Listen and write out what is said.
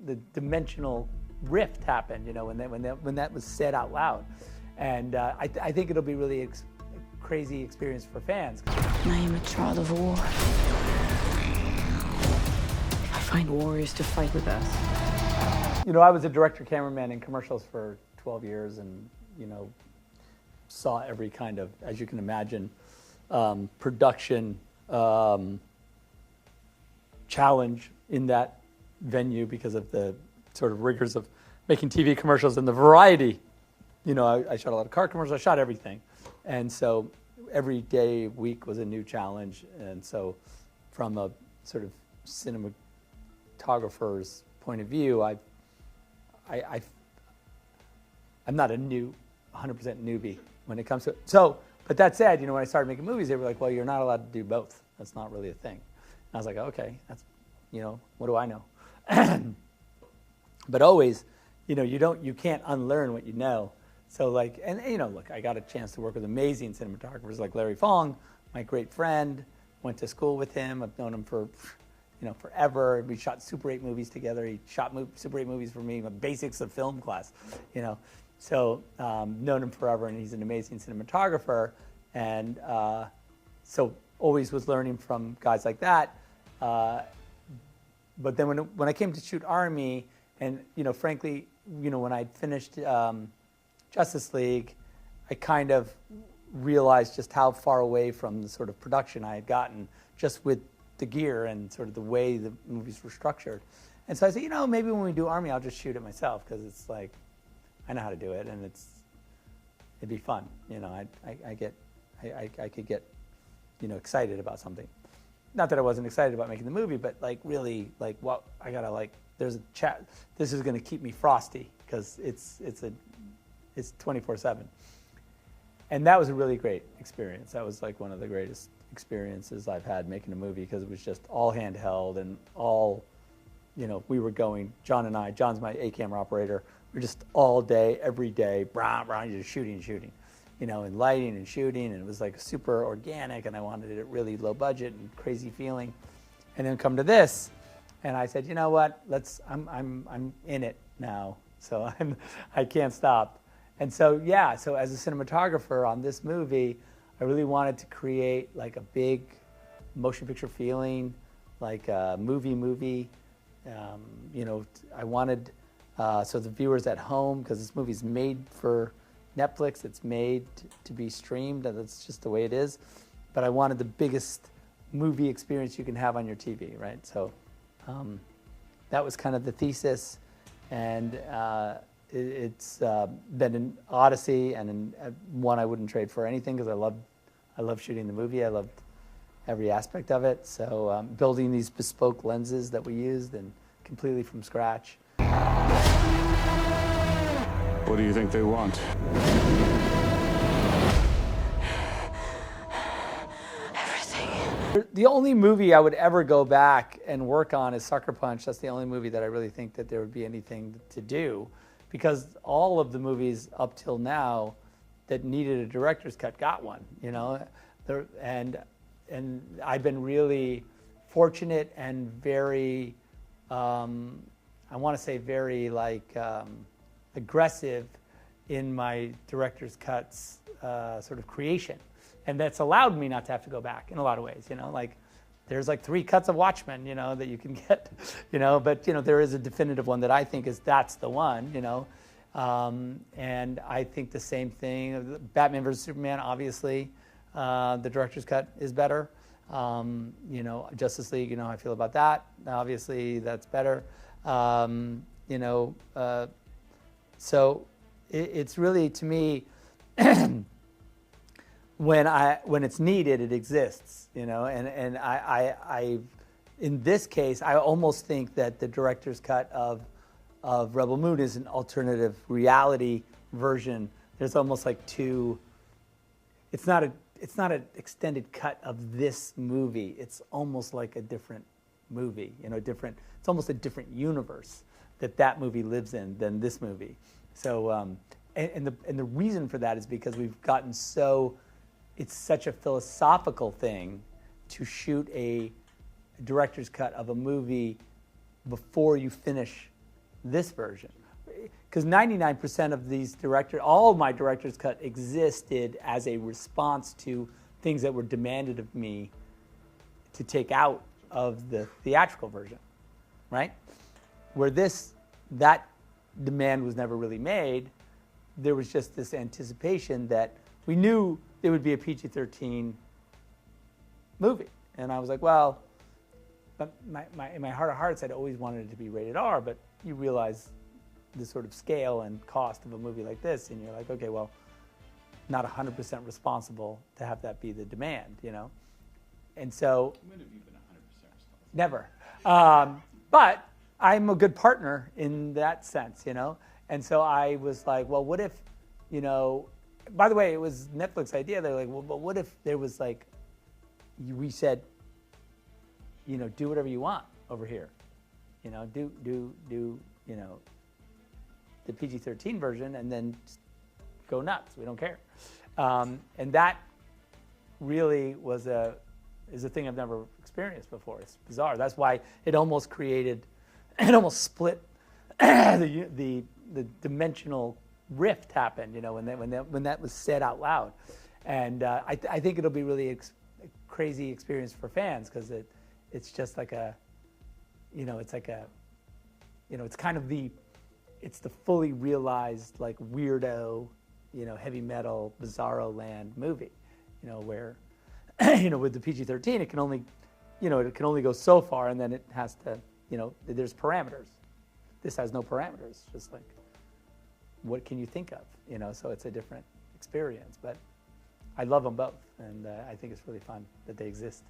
the dimensional rift happened, you know, when that was said out loud. And I think it'll be really a crazy experience for fans. I am a child of war. I find warriors to fight with us. You know, I was a director cameraman in commercials for 12 years and, you know, saw every kind of, as you can imagine, production challenge in that venue because of the sort of rigors of making TV commercials and the variety. You know, I shot a lot of car commercials, I shot everything. And so every day, week was a new challenge. And so from a sort of cinematographer's point of view, I'm not a 100% newbie when it comes to it. So, but that said, you know, when I started making movies, they were like, well, you're not allowed to do both. That's not really a thing. And I was like, okay, that's, you know, what do I know? But always, you know, you can't unlearn what you know. So like, and you know, look, I got a chance to work with amazing cinematographers like Larry Fong, my great friend, went to school with him. I've known him for, you know, forever. We shot Super 8 movies together. He shot Super 8 movies for me, my basics of film class, you know. So known him forever, and he's an amazing cinematographer. And so always was learning from guys like that. But then when I came to shoot Army, and you know, frankly, you know, when I finished Justice League, I kind of realized just how far away from the sort of production I had gotten just with the gear and sort of the way the movies were structured. And so I said, you know, maybe when we do Army, I'll just shoot it myself because it's like, I know how to do it and it'd be fun. You know, I could get, you know, excited about something. Not that I wasn't excited about making the movie, but like really like, well, I gotta like, there's a chat, this is gonna keep me frosty because it's 24/7. And that was a really great experience. That was like one of the greatest experiences I've had making a movie because it was just all handheld and all, you know, we were going, John and I, John's my A-camera operator, we're just all day, every day, just shooting, you know, and lighting and shooting, and it was like super organic, and I wanted it really low budget and crazy feeling. And then come to this, and I said, you know what, I'm in it now, so I can't stop. And so, yeah, so as a cinematographer on this movie, I really wanted to create like a big motion picture feeling, like a movie. You know, I wanted, so the viewers at home, because this movie's made for Netflix, it's made to be streamed, and that's just the way it is. But I wanted the biggest movie experience you can have on your TV, right? So that was kind of the thesis, and it's been an odyssey and one I wouldn't trade for anything because I love shooting the movie. I loved every aspect of it. So building these bespoke lenses that we used and completely from scratch. What do you think they want? Everything. The only movie I would ever go back and work on is Sucker Punch. That's the only movie that I really think that there would be anything to do. Because all of the movies up till now that needed a director's cut got one, you know, and I've been really fortunate and very, I want to say very like aggressive in my director's cuts sort of creation, and that's allowed me not to have to go back in a lot of ways, you know, like. There's like 3 cuts of Watchmen, you know, that you can get, you know, but, you know, there is a definitive one that I think that's the one, you know. And I think the same thing, Batman vs. Superman, obviously, the director's cut is better. You know, Justice League, you know how I feel about that. Obviously, that's better. You know, so it's really, to me, when it's needed, it exists, you know, and I in this case, I almost think that the director's cut of Rebel Moon is an alternative reality version. There's almost like it's not an extended cut of this movie. It's almost like a different movie, you know, it's almost a different universe that movie lives in than this movie. So, and the reason for that is because we've gotten it's such a philosophical thing to shoot a director's cut of a movie before you finish this version. Because 99% of these all my director's cut existed as a response to things that were demanded of me to take out of the theatrical version, right? Where that demand was never really made, there was just this anticipation that we knew it would be a PG-13 movie. And I was like, well, but in my heart of hearts, I'd always wanted it to be rated R, but you realize the sort of scale and cost of a movie like this, and you're like, okay, well, not 100% responsible to have that be the demand, you know? And so... When have you been 100% responsible? Never. But I'm a good partner in that sense, you know? And so I was like, well, what if, you know... By the way, it was Netflix idea. They're like, well, but what if there was like... We said, you know, do whatever you want over here. You know, do you know, the PG-13 version, and then just go nuts. We don't care. And that really is a thing I've never experienced before. It's bizarre. That's why it almost split the dimensional rift happened. You know, when that was said out loud, and I think it'll be really a crazy experience for fans because it's just like it's kind of it's the fully realized like weirdo, you know, heavy metal, bizarro land movie, you know, where, you know, with the PG-13 it can only go so far, and then it has to, you know, there's parameters. This has no parameters, just like, what can you think of, you know? So it's a different experience, but I love them both, and I think it's really fun that they exist.